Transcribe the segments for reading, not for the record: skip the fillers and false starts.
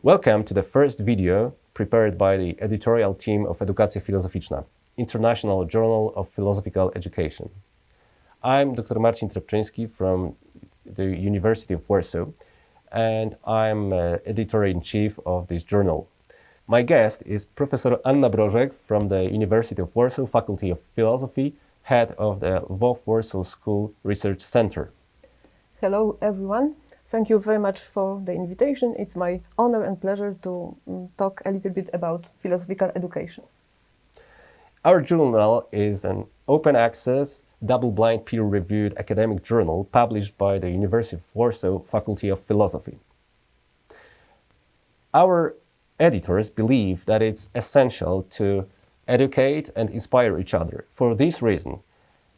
Welcome to the first video prepared by the editorial team of Edukacja Filozoficzna, International Journal of Philosophical Education. I'm Dr. Marcin Trepczyński from the University of Warsaw, and I'm editor-in-chief of this journal. My guest is Professor Anna Brożek from the University of Warsaw Faculty of Philosophy, head of the Lvov-Warsaw School Research Center. Hello, everyone. Thank you very much for the invitation. It's my honor and pleasure to talk a little bit about philosophical education. Our journal is an open-access, double-blind, peer-reviewed academic journal published by the University of Warsaw Faculty of Philosophy. Our editors believe that it's essential to educate and inspire each other. For this reason,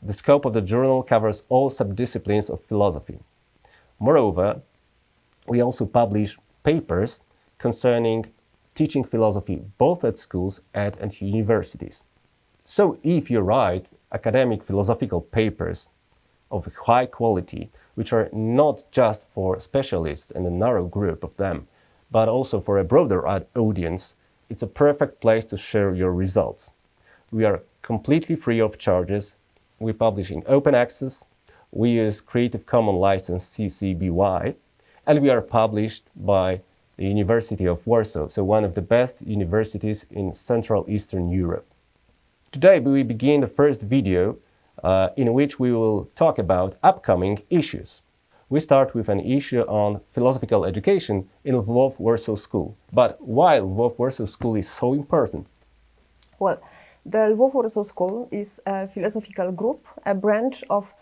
the scope of the journal covers all subdisciplines of philosophy. Moreover, we also publish papers concerning teaching philosophy both at schools and at universities. So if you write academic philosophical papers of high quality, which are not just for specialists and a narrow group of them, but also for a broader audience, it's a perfect place to share your results. We are completely free of charges. We publish in open access. We use Creative Commons license CC BY, and we are published by the University of Warsaw, so one of the best universities in Central Eastern Europe. Today we begin the first video in which we will talk about upcoming issues. We start with an issue on philosophical education in Lvov-Warsaw School. But why Lvov-Warsaw School is so important? Well, the Lvov-Warsaw School is a philosophical group, a branch of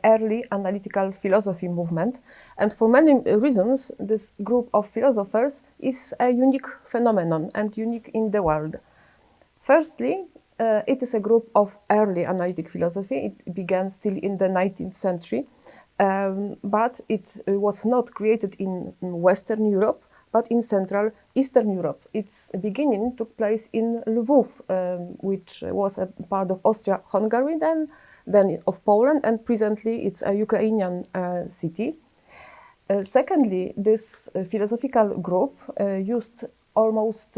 early analytical philosophy movement. And for many reasons, this group of philosophers is a unique phenomenon and unique in the world. Firstly, it is a group of early analytic philosophy. It began still in the 19th century, but it was not created in Western Europe, but in Central Eastern Europe. Its beginning took place in Lvov, which was a part of Austria-Hungary, then of Poland, and presently it's a Ukrainian city. Secondly, this philosophical group used almost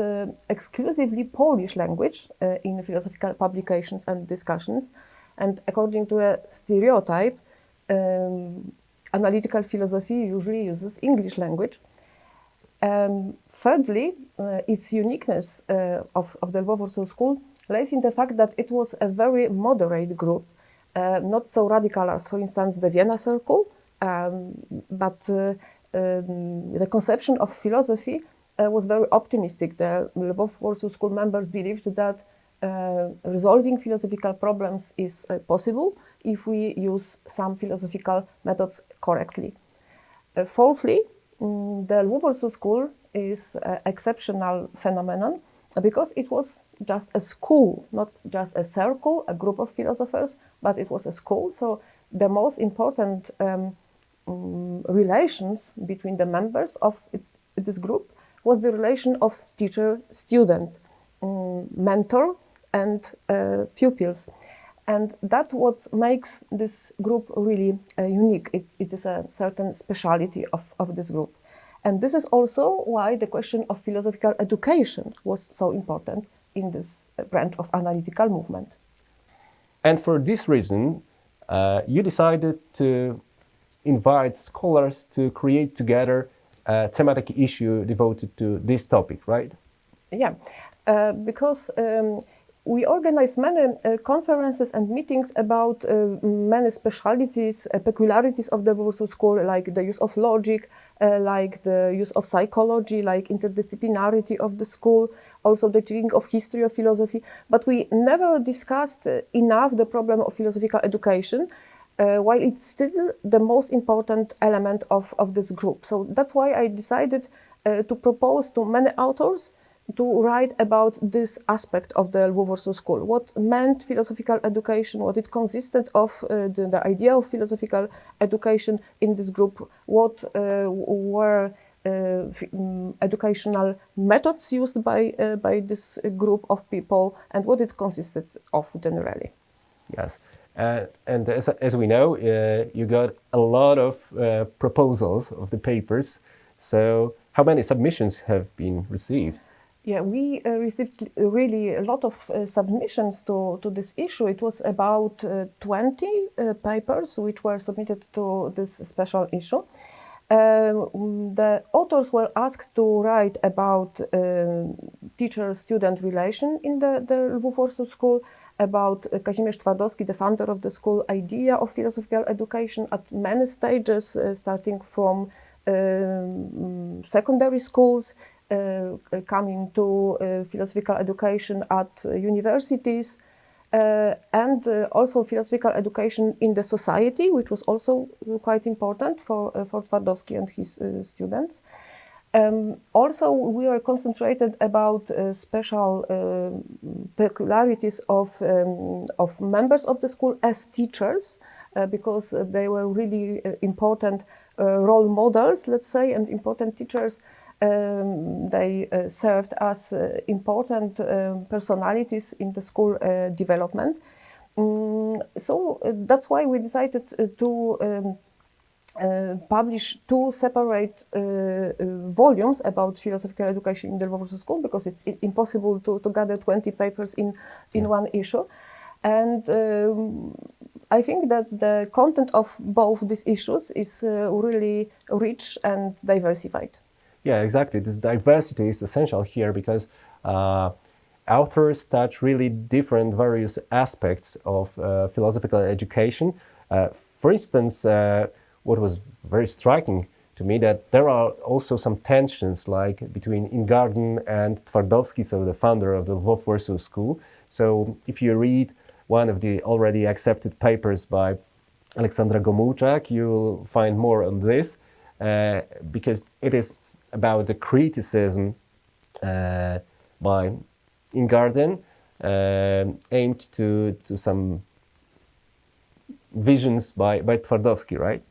exclusively Polish language in philosophical publications and discussions, and according to a stereotype, analytical philosophy usually uses English language. Thirdly, its uniqueness of the Lvov-Warsaw School lies in the fact that it was a very moderate group, not so radical as, for instance, the Vienna Circle, but the conception of philosophy was very optimistic. The Lvov-Warsaw School members believed that resolving philosophical problems is possible if we use some philosophical methods correctly. Fourthly, the Lvov-Warsaw School is an exceptional phenomenon because it was just a school, not just a circle, a group of philosophers, but it was a school. So the most important relations between the members of this group was the relation of teacher-student, mentor and pupils. And that's what makes this group really unique. It is a certain speciality of this group. And this is also why the question of philosophical education was so important in this branch of analytical movement. And for this reason, you decided to invite scholars to create together a thematic issue devoted to this topic, right? Yeah, because we organized many conferences and meetings about many specialties, peculiarities of the Warsaw School, like the use of logic, like the use of psychology, like interdisciplinarity of the school, also the treating of history of philosophy. But we never discussed enough the problem of philosophical education, while it's still the most important element of this group. So that's why I decided to propose to many authors to write about this aspect of the Lvov-Warsaw School. What meant philosophical education, what it consisted of, the idea of philosophical education in this group, what were educational methods used by this group of people, and what it consisted of generally. Yes. And as we know, you got a lot of proposals of the papers. So how many submissions have been received? Yeah, we received really a lot of submissions to this issue. It was about 20 papers which were submitted to this special issue. The authors were asked to write about teacher-student relation in the Lvov-Warsaw School, about Kazimierz Twardowski, the founder of the school, idea of philosophical education at many stages, starting from secondary schools, coming to philosophical education at universities, and also philosophical education in the society, which was also quite important for Twardowski and his students. Also, we are concentrated about special peculiarities of members of the school as teachers, because they were really important role models, let's say, and important teachers. They served as important personalities in the school development. So that's why we decided to publish two separate volumes about philosophical education in the Lvov-Warsaw School, because it's impossible to gather 20 papers in one issue. And I think that the content of both these issues is really rich and diversified. Yeah, exactly. This diversity is essential here because authors touch really different various aspects of philosophical education. For instance, what was very striking to me, that there are also some tensions like between Ingarden and Twardowski, so the founder of the Lvov-Warsaw School. So if you read one of the already accepted papers by Aleksandra Gomułczak, you'll find more on this. Because it is about the criticism by Ingarden aimed to some visions by Twardowski, right?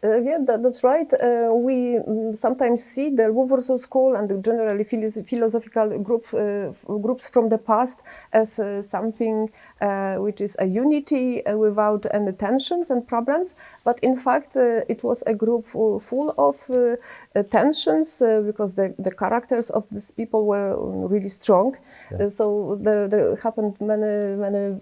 Yeah, that's right. We sometimes see the Lvov-Warsaw School and generally philosophical groups from the past as something which is a unity without any tensions and problems. But in fact, it was a group full of tensions because the characters of these people were really strong. Yeah. So there happened many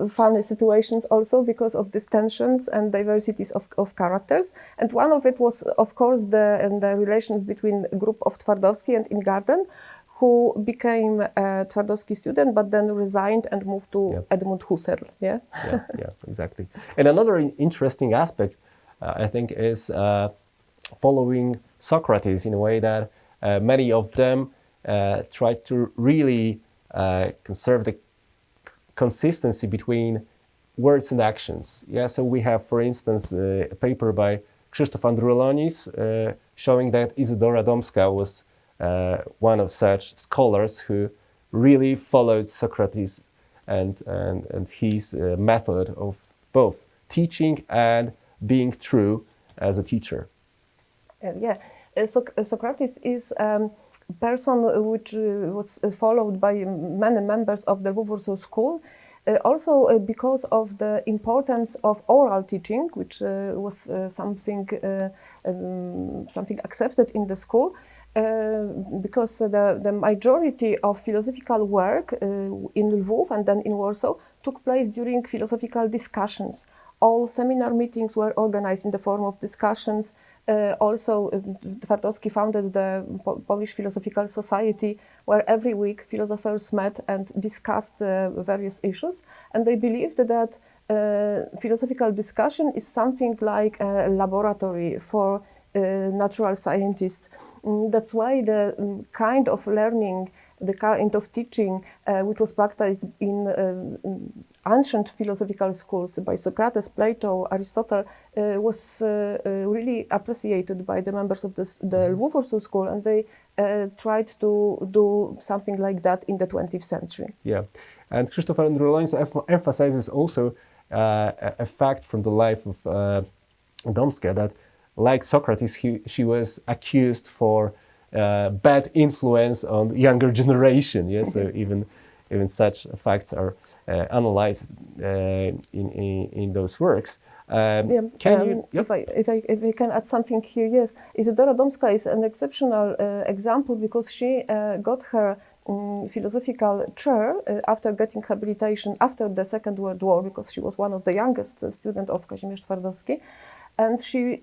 funny situations also because of these tensions and diversities of characters. And one of it was, of course, the relations between a group of Twardowski and Ingarden, who became a Twardowski student, but then resigned and moved to Edmund Husserl. Yeah, yeah, exactly. And another interesting aspect, I think, is following Socrates in a way that many of them tried to really conserve the consistency between words and actions. Yeah, so we have, for instance, a paper by Krzysztof Andrulonis showing that Izydora Domska was one of such scholars who really followed Socrates and his method of both teaching and being true as a teacher. Yeah. Socrates is a person which was followed by many members of the Lvov-Warsaw School, also because of the importance of oral teaching, which was something accepted in the school, because the majority of philosophical work in Lvov and then in Warsaw took place during philosophical discussions. All seminar meetings were organized in the form of discussions. Also, Twardowski founded the Polish Philosophical Society, where every week philosophers met and discussed various issues. And they believed that philosophical discussion is something like a laboratory for natural scientists. That's why the kind of learning, the kind of teaching which was practiced in ancient philosophical schools by Socrates, Plato, Aristotle was really appreciated by the members of the Lvov-Warsaw School, and they tried to do something like that in the 20th century. Yeah, and Krzysztof Andrulonis emphasizes also a fact from the life of Domska, that like Socrates, she was accused for bad influence on the younger generation. Yes, so even such facts are analyzed in those works. If I can add something here, yes, Isidora Domska is an exceptional example because she got her philosophical chair after getting habilitation after the Second World War, because she was one of the youngest students of Kazimierz Twardowski, and she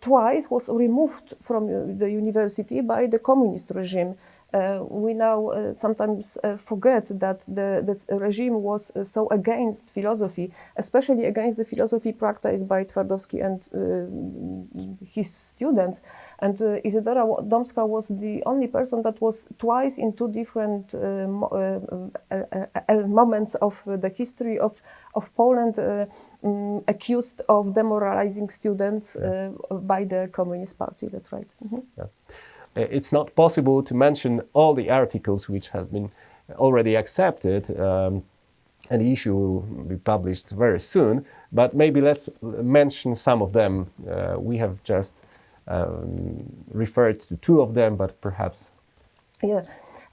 twice was removed from the university by the communist regime. We now sometimes forget that this regime was so against philosophy, especially against the philosophy practiced by Twardowski and his students. And Isidora Domska was the only person that was twice in two different moments of the history of Poland accused of demoralizing students by the Communist Party. That's right. Mm-hmm. Yeah. It's not possible to mention all the articles which have been already accepted, and the issue will be published very soon, but maybe let's mention some of them. We have just referred to two of them, but perhaps... Yeah.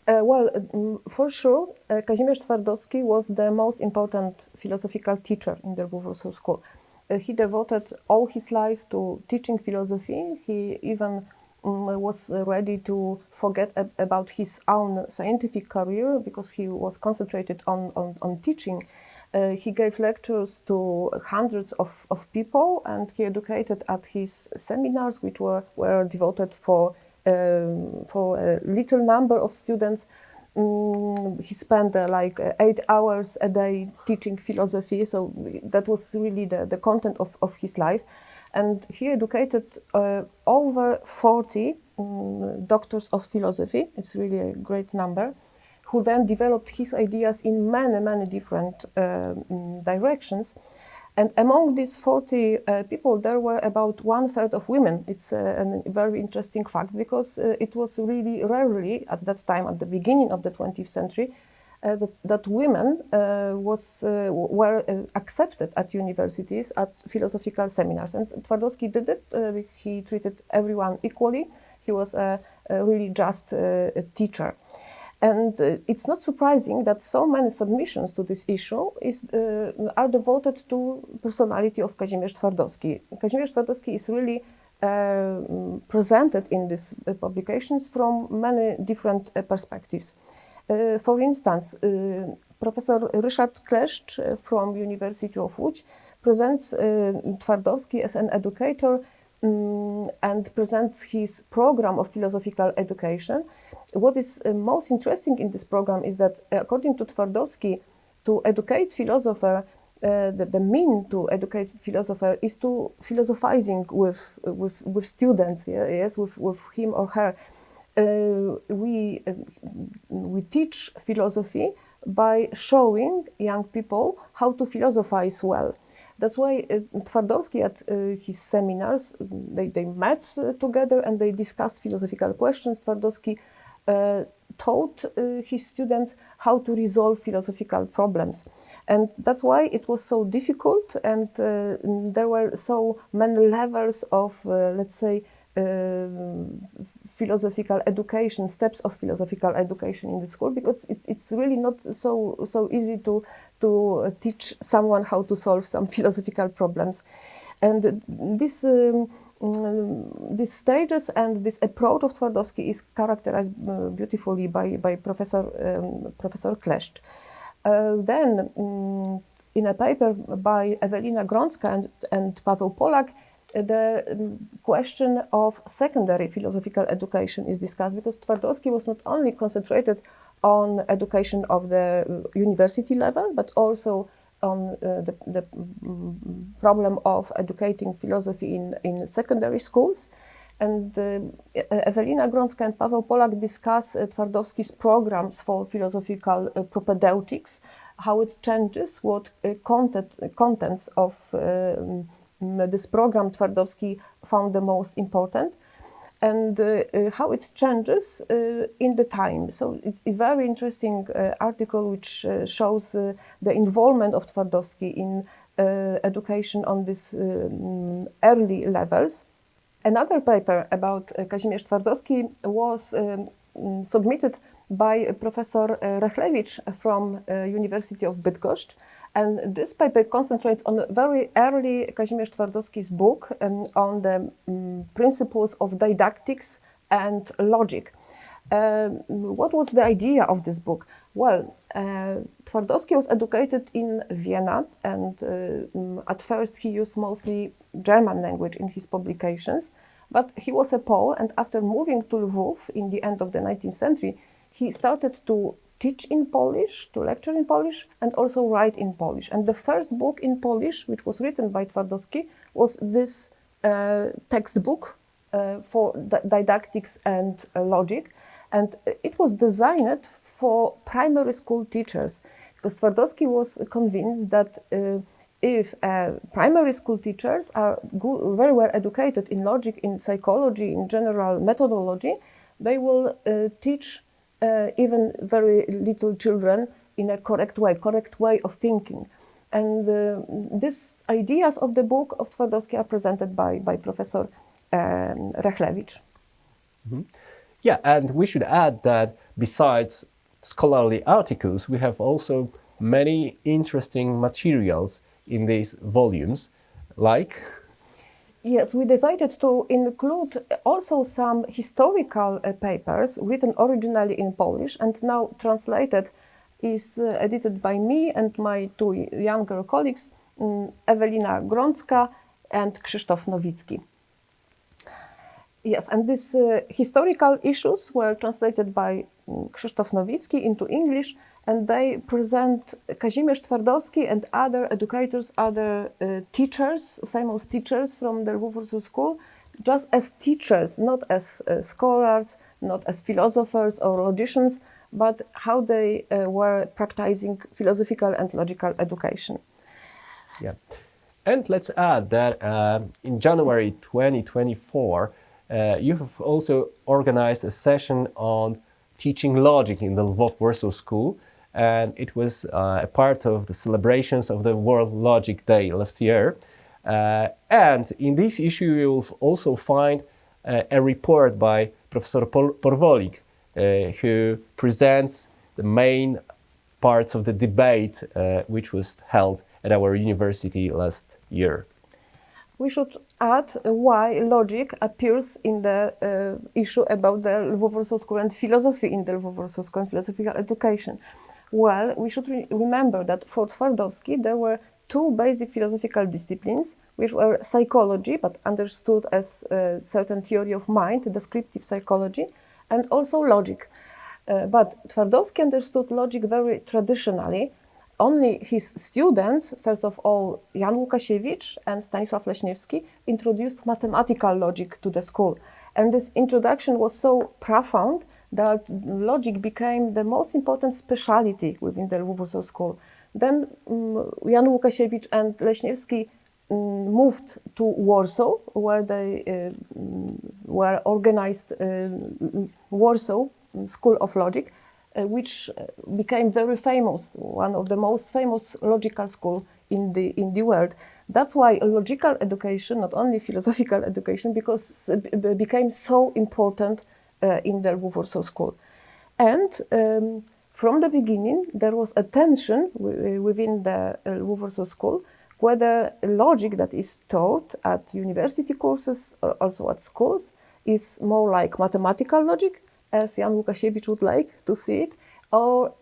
For sure, Kazimierz Twardowski was the most important philosophical teacher in the Lvov-Warsaw School. He devoted all his life to teaching philosophy. He even was ready to forget about his own scientific career because he was concentrated on teaching. He gave lectures to hundreds of people, and he educated at his seminars, which were devoted for a little number of students. He spent like 8 hours a day teaching philosophy, so that was really the content of his life. And he educated over 40 doctors of philosophy. It's really a great number, who then developed his ideas in many different directions. And among these 40 people, there were about 1/3 of women. It's a very interesting fact, because it was really rarely at that time, at the beginning of the 20th century, that women were accepted at universities, at philosophical seminars. And Twardowski did it. He treated everyone equally. He was a really just teacher. And it's not surprising that so many submissions to this issue are devoted to personality of Kazimierz Twardowski. Kazimierz Twardowski is really presented in these publications from many different perspectives. For instance, Professor Ryszard Kleszcz from University of Łódź presents Twardowski as an educator and presents his program of philosophical education. What is most interesting in this program is that, according to Twardowski, to educate philosopher, the mean to educate philosopher is to philosophizing with students, yes, with him or her. We teach philosophy by showing young people how to philosophize well. That's why Twardowski at his seminars, they met together and they discussed philosophical questions. Twardowski taught his students how to resolve philosophical problems. And that's why it was so difficult, and there were so many levels of, let's say, philosophical education, steps of philosophical education in the school, because it's really not so easy to teach someone how to solve some philosophical problems. And these stages and this approach of Twardowski is characterized beautifully by Professor Kleszcz. Then, in a paper by Ewelina Grącka and Paweł Polak, the question of secondary philosophical education is discussed, because Twardowski was not only concentrated on education of the university level, but also on the problem of educating philosophy in secondary schools. And Ewelina Grącka and Paweł Polak discuss Twardowski's programs for philosophical propedeutics, how it changes, what contents of this program Twardowski found the most important, and how it changes in the time. So it's a very interesting article which shows the involvement of Twardowski in education on these early levels. Another paper about Kazimierz Twardowski was submitted by Professor Rechlewicz from University of Bydgoszcz. And this paper concentrates on a very early Kazimierz Twardowski's book on the principles of didactics and logic. What was the idea of this book? Well, Twardowski was educated in Vienna, and at first he used mostly German language in his publications, but he was a Pole, and after moving to Lvov in the end of the 19th century, he started to teach in Polish, to lecture in Polish, and also write in Polish. And the first book in Polish, which was written by Twardowski, was this textbook for didactics and logic. And it was designed for primary school teachers, because Twardowski was convinced that if primary school teachers are very well educated in logic, in psychology, in general methodology, they will teach even very little children in a correct way of thinking. And these ideas of the book of Twardowski are presented by Professor Rechlewicz. Mm-hmm. Yeah, and we should add that besides scholarly articles, we have also many interesting materials in these volumes, like? Yes, we decided to include also some historical papers written originally in Polish and now translated, is edited by me and my two younger colleagues, Ewelina Grącka and Krzysztof Nowicki. Yes, and these historical issues were translated by Krzysztof Nowicki into English, and they present Kazimierz Twardowski and other educators, other teachers, famous teachers from the Lvov-Warsaw School, just as teachers, not as scholars, not as philosophers or logicians, but how they were practicing philosophical and logical education. Yeah, and let's add that in January 2024, you have also organized a session on teaching logic in the Lvov-Warsaw School, and it was a part of the celebrations of the World Logic Day last year. And in this issue, you will also find a report by Professor Porwolik, who presents the main parts of the debate which was held at our university last year. We should add why logic appears in the issue about the Lvov-Warsaw School and philosophy in the Lvov-Warsaw School and philosophical education. Well, we should remember that for Twardowski there were two basic philosophical disciplines, which were psychology, but understood as a certain theory of mind, descriptive psychology, and also logic. But Twardowski understood logic very traditionally. Only his students, first of all, Jan Łukasiewicz and Stanisław Leśniewski, introduced mathematical logic to the school. And this introduction was so profound that logic became the most important specialty within the Lvov-Warsaw School. Then Jan Łukasiewicz and Leśniewski moved to Warsaw, where they were organized Warsaw School of Logic, which became very famous, one of the most famous logical schools in the world. That's why logical education, not only philosophical education, because became so important in the Lvov-Warsaw School. And from the beginning, there was a tension within the Lvov-Warsaw School, whether logic that is taught at university courses or also at schools is more like mathematical logic, as Jan Łukasiewicz would like to see it, or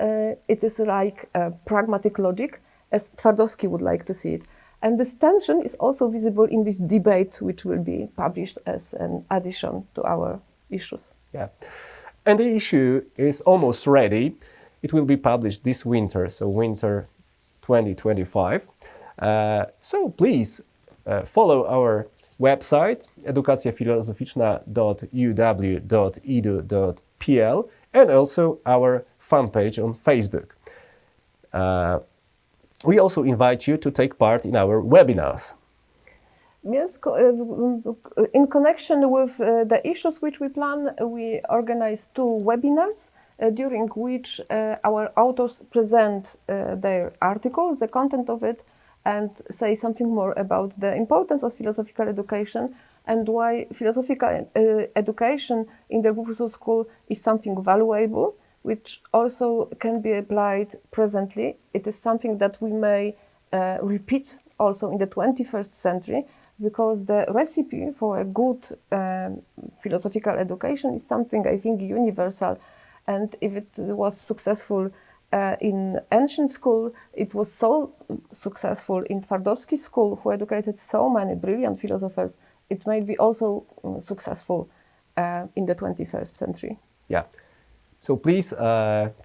it is like pragmatic logic, as Twardowski would like to see it. And this tension is also visible in this debate, which will be published as an addition to our issues. Yeah, and the issue is almost ready. It will be published this winter, so winter 2025. So please follow our website edukacjafilozoficzna.uw.edu.pl and also our fan page on Facebook. We also invite you to take part in our webinars. Yes, in connection with the issues which we plan, we organize two webinars during which our authors present their articles, the content of it, and say something more about the importance of philosophical education and why philosophical education in the Lvov-Warsaw School is something valuable, which also can be applied presently. It is something that we may repeat also in the 21st century, because the recipe for a good philosophical education is something, I think, universal. And if it was successful in ancient school, it was so successful in Twardowski school, who educated so many brilliant philosophers, it may be also successful in the 21st century. Yeah. So please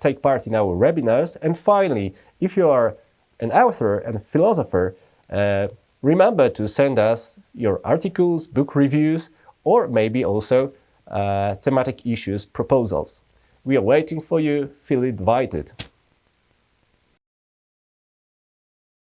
take part in our webinars. And finally, if you are an author and a philosopher, remember to send us your articles, book reviews, or maybe also thematic issues proposals. We are waiting for you. Feel invited.